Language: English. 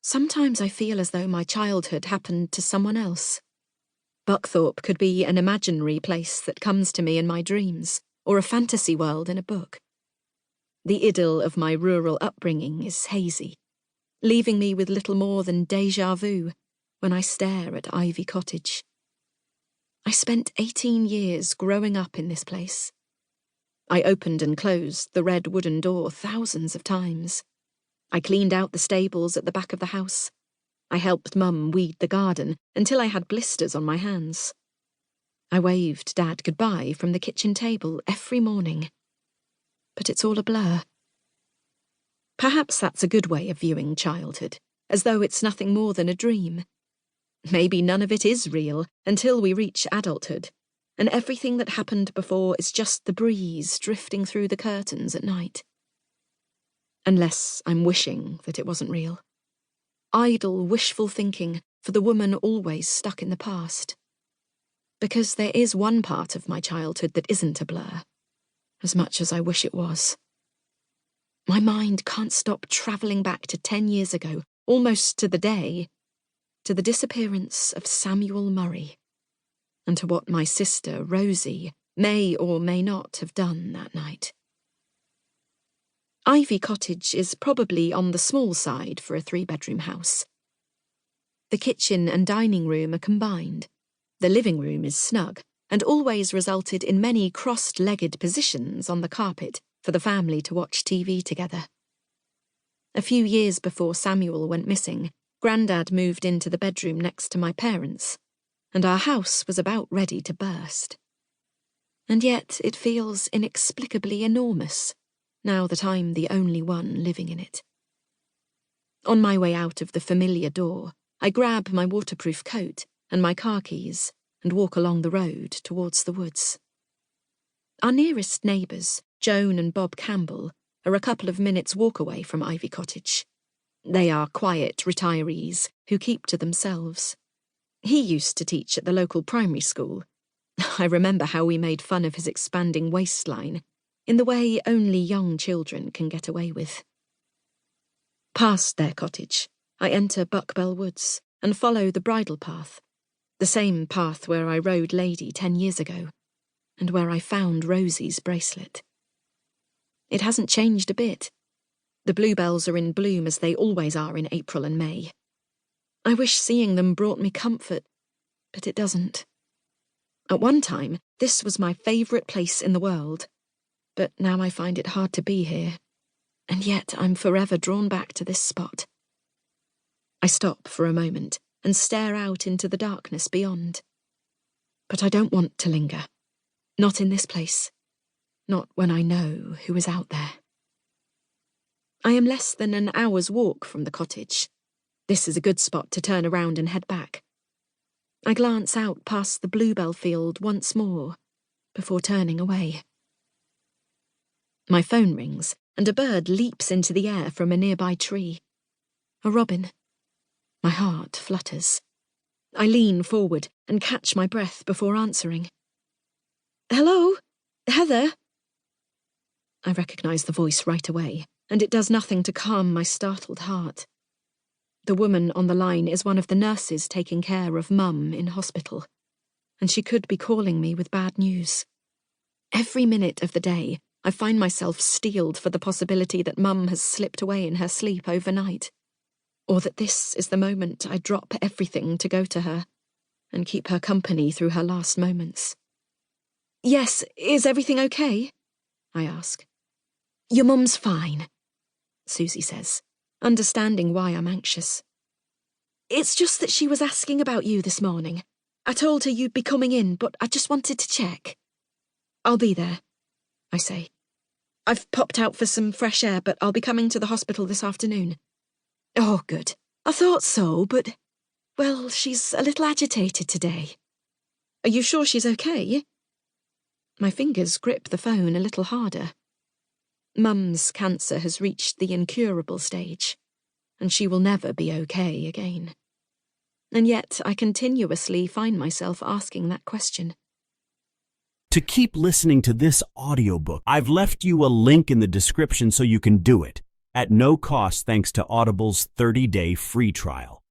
Sometimes I feel as though my childhood happened to someone else. Buckthorpe could be an imaginary place that comes to me in my dreams, or a fantasy world in a book. The idyll of my rural upbringing is hazy, leaving me with little more than déjà vu when I stare at Ivy Cottage. I spent 18 years growing up in this place. I opened and closed the red wooden door thousands of times. I cleaned out the stables at the back of the house. I helped Mum weed the garden until I had blisters on my hands. I waved Dad goodbye from the kitchen table every morning. But it's all a blur. Perhaps that's a good way of viewing childhood, as though it's nothing more than a dream. Maybe none of it is real until we reach adulthood, and everything that happened before is just the breeze drifting through the curtains at night. Unless I'm wishing that it wasn't real. Idle, wishful thinking for the woman always stuck in the past. Because there is one part of my childhood that isn't a blur, as much as I wish it was. My mind can't stop travelling back to 10 years ago, almost to the day, to the disappearance of Samuel Murray, and to what my sister, Rosie, may or may not have done that night. Ivy Cottage is probably on the small side for a 3-bedroom house. The kitchen and dining room are combined. The living room is snug, and always resulted in many crossed-legged positions on the carpet for the family to watch TV together. A few years before Samuel went missing, Grandad moved into the bedroom next to my parents, and our house was about ready to burst. And yet it feels inexplicably enormous, now that I'm the only one living in it. On my way out of the familiar door, I grab my waterproof coat and my car keys and walk along the road towards the woods. Our nearest neighbours, Joan and Bob Campbell, are a couple of minutes' walk away from Ivy Cottage. They are quiet retirees who keep to themselves. He used to teach at the local primary school. I remember how we made fun of his expanding waistline, in the way only young children can get away with. Past their cottage, I enter Buckbell Woods and follow the bridle path, the same path where I rode Lady 10 years ago, and where I found Rosie's bracelet. It hasn't changed a bit. The bluebells are in bloom as they always are in April and May. I wish seeing them brought me comfort, but it doesn't. At one time, this was my favourite place in the world, but now I find it hard to be here, and yet I'm forever drawn back to this spot. I stop for a moment and stare out into the darkness beyond. But I don't want to linger. Not in this place. Not when I know who is out there. I am less than an hour's walk from the cottage. This is a good spot to turn around and head back. I glance out past the bluebell field once more, before turning away. My phone rings, and a bird leaps into the air from a nearby tree. A robin. My heart flutters. I lean forward and catch my breath before answering. "Hello? Heather?" I recognise the voice right away, and it does nothing to calm my startled heart. The woman on the line is one of the nurses taking care of Mum in hospital, and she could be calling me with bad news. Every minute of the day, I find myself steeled for the possibility that Mum has slipped away in her sleep overnight, or that this is the moment I drop everything to go to her and keep her company through her last moments. "Yes, is everything okay?" I ask. "Your mum's fine," Susie says, understanding why I'm anxious. "It's just that she was asking about you this morning. I told her you'd be coming in, but I just wanted to check." "I'll be there," I say. "I've popped out for some fresh air, but I'll be coming to the hospital this afternoon." "Oh, good. I thought so, but, well, she's a little agitated today." "Are you sure she's okay?" My fingers grip the phone a little harder. Mum's cancer has reached the incurable stage, and she will never be okay again. And yet I continuously find myself asking that question. To keep listening to this audiobook, I've left you a link in the description so you can do it. at no cost thanks to Audible's 30-day free trial.